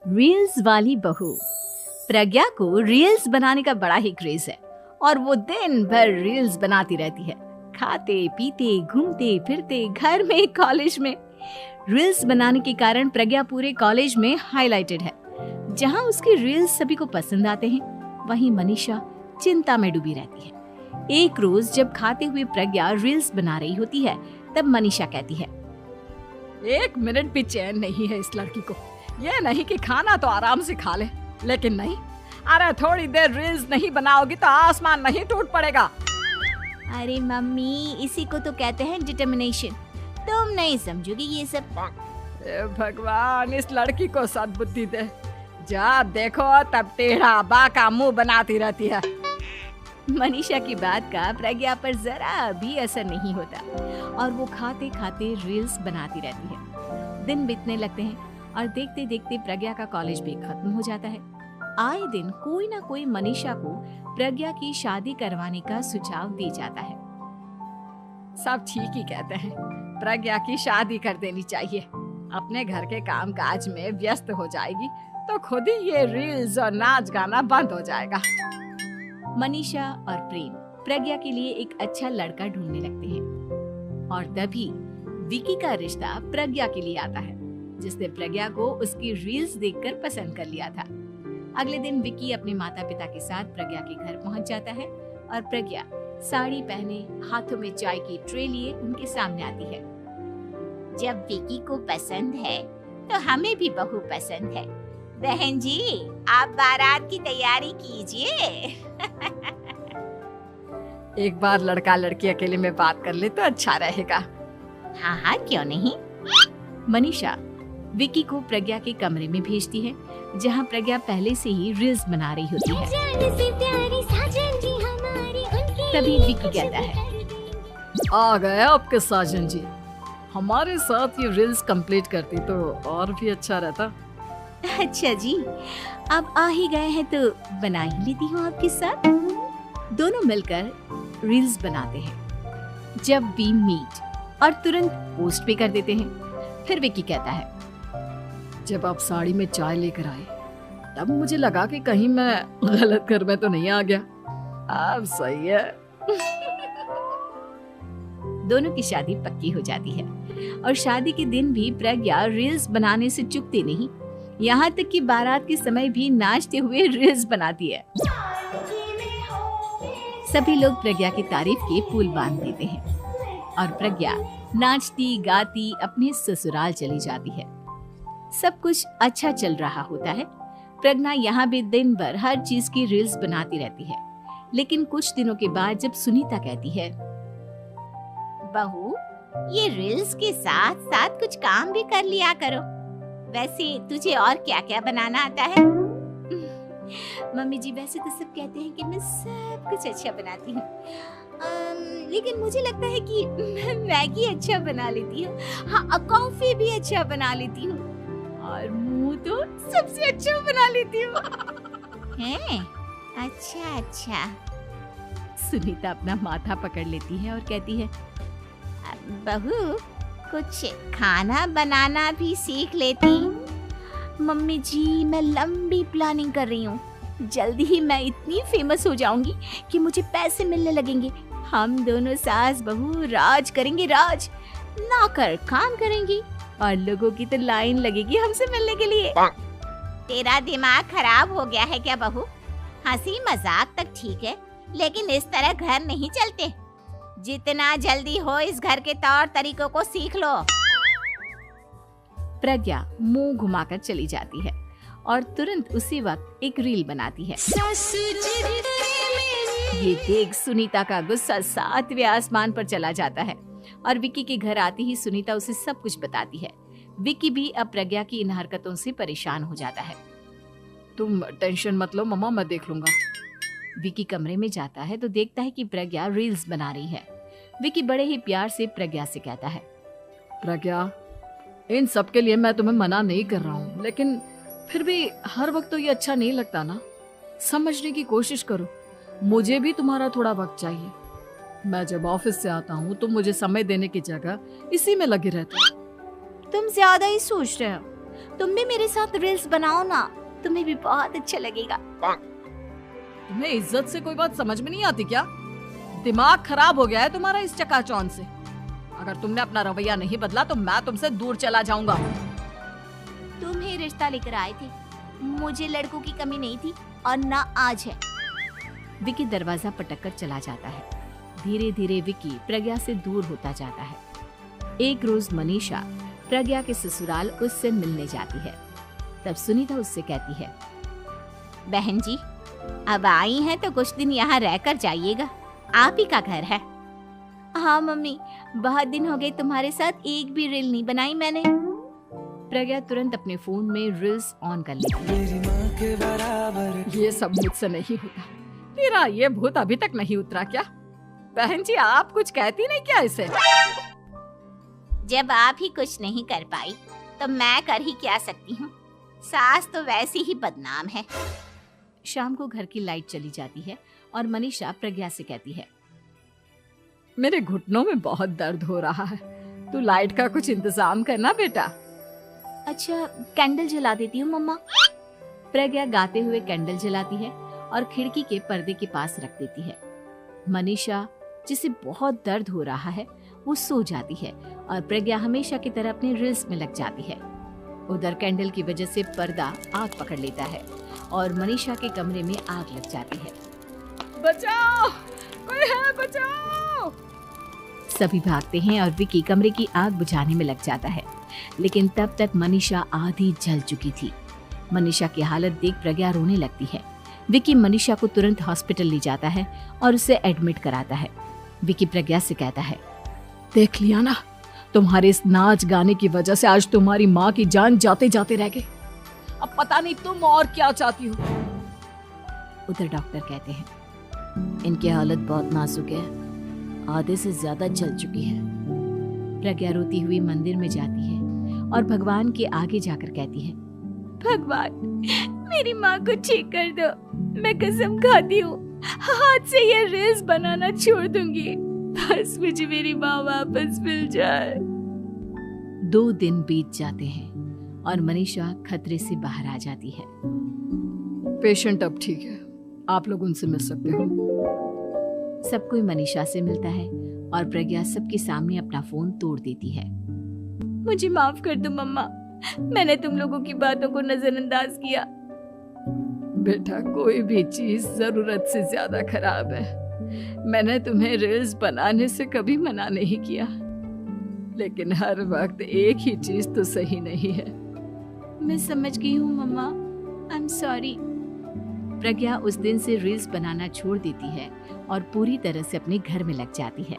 Reels वाली बहू। प्रज्ञा को रील्स बनाने का बड़ा ही क्रेज है और वो दिन भर रील्स बनाती रहती है। खाते पीते घूमते फिरते घर में कॉलेज में रील्स बनाने के कारण प्रज्ञा पूरे कॉलेज में हाईलाइटेड है। जहां उसकी रील्स सभी को पसंद आते हैं, वहीं मनीषा चिंता में डूबी रहती है। एक रोज जब खाते हुए प्रज्ञा रील्स बना रही होती है, तब मनीषा कहती है, 1 मिनट भी चैन नहीं है इस लड़की को। ये नहीं कि खाना तो आराम से खा ले, लेकिन नहीं, अरे थोड़ी देर रील्स नहीं बनाओगी तो आसमान नहीं टूट पड़ेगा। अरे मम्मी, इसी को तो कहते हैं डिटर्मिनेशन। तुम नहीं समझोगी ये सब। भगवान, इस लड़की को सद्बुद्धि दे। जब देखो तब टेढ़ा बाका मुंह बनाती रहती है। मनीषा की बात का प्रज्ञा पर जरा भी असर नहीं होता और वो खाते खाते रील्स बनाती रहती है। दिन बीतने लगते हैं और देखते देखते प्रज्ञा का कॉलेज भी खत्म हो जाता है। आए दिन कोई ना कोई मनीषा को प्रज्ञा की शादी करवाने का सुझाव दे जाता है। सब ठीक ही कहते हैं, प्रज्ञा की शादी कर देनी चाहिए। अपने घर के काम काज में व्यस्त हो जाएगी तो खुद ही ये रील्स और नाच गाना बंद हो जाएगा। मनीषा और प्रेम प्रज्ञा के लिए एक अच्छा लड़का ढूंढने लगते हैं और तभी विकी का रिश्ता प्रज्ञा के लिए आता है, जिसने प्रज्ञा को उसकी रील्स देखकर पसंद कर लिया था। अगले दिन विकी अपने माता पिता के साथ प्रज्ञा के घर पहुंच जाता है और प्रज्ञा साड़ी पहने हाथों में चाय की ट्रे लिए उनके सामने आती है। जब विकी को पसंद है तो हमें भी बहू पसंद है। बहन जी, आप बारात की तैयारी कीजिए। एक बार लड़का लड़की अकेले में बात कर ले तो अच्छा रहेगा। हाँ हाँ, क्यों नहीं। मनीषा विकी को प्रज्ञा के कमरे में भेजती है, जहां प्रज्ञा पहले से ही रील्स बना रही होती है। तभी विकी कहता है, आ गए आपके साजन जी। हमारे साथ ये रील्स कंप्लीट करती तो और भी अच्छा रहता। अच्छा जी, अब आ ही गए हैं तो बना ही लेती हूँ आपके साथ। दोनों मिलकर रील्स बनाते हैं। जब वी मीट और तुरंत पोस्ट भी कर देते हैं। फिर विकी कहता है, जब आप साड़ी में चाय लेकर आए तब मुझे लगा कि कहीं मैं गलत घर में तो नहीं आ गया। अब सही है। दोनों की शादी पक्की हो जाती है और शादी के दिन भी प्रज्ञा रील्स बनाने से चूकती नहीं। यहाँ तक कि बारात के समय भी नाचते हुए रील्स बनाती है। सभी लोग प्रज्ञा की तारीफ के पुल बांध देते हैं और प्रज्ञा नाचती गाती अपने ससुराल चली जाती है। सब कुछ अच्छा चल रहा होता है। प्रज्ञा यहाँ भी दिन भर हर चीज की रील्स बनाती रहती है। लेकिन कुछ दिनों के बाद जब सुनीता कहती है, बहू, ये रील्स के साथ साथ कुछ काम भी कर लिया करो। वैसे तुझे और क्या क्या बनाना आता है? मम्मी जी, वैसे तो सब कहते हैं कि मैं सब कुछ अच्छा बनाती हूँ, लेकिन मुझे लगता है कि मैं मैगी अच्छा बना लेती हूँ। हाँ, कॉफी भी अच्छा बना लेती हूँ और मुंह तो सबसे अच्छा बना लेती हूँ। हैं? अच्छा अच्छा। सुनीता अपना माथा पकड़ लेती है और कहती है, बहू, कुछ खाना बनाना भी सीख लेती। मम्मी जी, मैं लंबी प्लानिंग कर रही हूँ। जल्दी ही मैं इतनी फेमस हो जाऊंगी कि मुझे पैसे मिलने लगेंगे। हम दोनों सास बहू राज करेंगे, राज। नौकर काम करेंगी और लोगों की तो लाइन लगेगी हमसे मिलने के लिए। तेरा दिमाग खराब हो गया है क्या बहू? हंसी मजाक तक ठीक है, लेकिन इस तरह घर नहीं चलते। जितना जल्दी हो इस घर के तौर तरीकों को सीख लो। प्रज्ञा मुंह घुमाकर चली जाती है और तुरंत उसी वक्त एक रील बनाती है। ये देख सुनीता का गुस्सा 7वें आसमान पर चला जाता है और विकी के घर आती ही सुनीता उसे सब कुछ बताती है। विकी भी अब प्रज्ञा की इन हरकतों से परेशान हो जाता है। तुम टेंशन मत लो मम्मा, मैं देख लूंगा। विकी कमरे में जाता है तो देखता है कि प्रज्ञा रील्स बना रही है। विकी बड़े ही प्यार से प्रज्ञा से कहता है, प्रज्ञा, इन सब के लिए मैं तुम्हें मना नहीं कर रहा हूँ, लेकिन फिर भी हर वक्त तो ये अच्छा नहीं लगता ना। समझने की कोशिश करो, मुझे भी तुम्हारा थोड़ा वक्त चाहिए। मैं जब ऑफिस से आता हूँ तो मुझे समय देने की जगह इसी में लगे रहते हो। तुम ज्यादा ही सोच रहे हो। तुम भी मेरे साथ रील्स बनाओ ना, तुम्हें भी बहुत अच्छा लगेगा। तुम्हें इज्जत से कोई बात समझ में नहीं आती क्या? दिमाग खराब हो गया है तुम्हारा इस चकाचौंध से। अगर तुमने अपना रवैया नहीं बदला तो मैं तुमसे दूर चला जाऊंगा। तुम ही रिश्ता लेकर आए थे, मुझे लड़कों की कमी नहीं थी और ना आज है। विकी दरवाजा पटककर चला जाता है। धीरे धीरे विकी प्रज्ञा से दूर होता जाता है। एक रोज मनीषा प्रज्ञा के ससुराल उससे मिलने जाती है। तब सुनीता उससे कहती है, बहन जी, अब आई हैं तो कुछ दिन यहाँ रहकर जाइएगा, आप ही का घर है। हाँ मम्मी, बहुत दिन हो गए तुम्हारे साथ एक भी रील नहीं बनाई मैंने। प्रज्ञा तुरंत अपने फोन में रील्स ऑन कर लेती है। ये सब मुझसे नहीं होता। तेरा ये भूत अभी तक नहीं उतरा क्या? बहन जी, आप कुछ कहती नहीं क्या इसे? जब आप ही कुछ नहीं कर पाई तो मैं कर ही क्या सकती हूँ। सास तो वैसी ही बदनाम है। शाम को घर की लाइट चली जाती है और मनीषा प्रज्ञा से कहती है, मेरे घुटनों में बहुत दर्द हो रहा है, तू लाइट का कुछ इंतजाम करना बेटा। अच्छा, कैंडल जला देती हूँ मम्मा। प्रज्ञा गाते हुए कैंडल जलाती है और खिड़की के पर्दे के पास रख देती है। मनीषा, जिसे बहुत दर्द हो रहा है, वो सो जाती है और प्रज्ञा हमेशा की तरह अपने रील्स में लग जाती है। उधर कैंडल की वजह से पर्दा आग पकड़ लेता है और मनीषा के कमरे में आग लग जाती है। बचाओ, कोई है, बचाओ! सभी भागते हैं और विकी कमरे की आग बुझाने में लग जाता है, लेकिन तब तक मनीषा आधी जल चुकी थी। मनीषा की हालत देख प्रज्ञा रोने लगती है। विकी मनीषा को तुरंत हॉस्पिटल ले जाता है और उसे एडमिट कराता है। विकी प्रज्ञा से कहता है, देख लिया ना, तुम्हारे इस नाच गाने की वजह से आज तुम्हारी माँ की जान जाते जाते रह गई। अब पता नहीं तुम और क्या चाहती हो। उधर डॉक्टर कहते हैं, इनकी हालत बहुत नाजुक है, आधे से ज्यादा जल चुकी है। प्रज्ञा रोती हुई मंदिर में जाती है और भगवान के आगे जाकर कहती है, भगवान, मेरी माँ को ठीक कर दो। मैं कसम खाती हूँ, हाथ से ये रील्स बनाना छोड़ दूंगी, बस मुझे मेरी माँ वापस मिल जाए। 2 दिन बीत जाते हैं और मनीषा खतरे से बाहर आ जाती है। पेशेंट अब ठीक है, आप लोग उनसे मिल सकते हो। सब कोई मनीषा से मिलता है और प्रज्ञा सबके सामने अपना फोन तोड़ देती है। मुझे माफ कर दो मम्मा, मैंने तुम लोगों की बातों को नजरअंदाज किया। बेटा, कोई भी चीज जरूरत से ज्यादा खराब है। मैंने तुम्हें रील्स बनाने से कभी मना नहीं किया, लेकिन हर वक्त एक ही चीज तो सही नहीं है। मैं समझ गई हूँ मम्मा, आई एम सॉरी। प्रज्ञा उस दिन से रील्स बनाना छोड़ देती है और पूरी तरह से अपने घर में लग जाती है।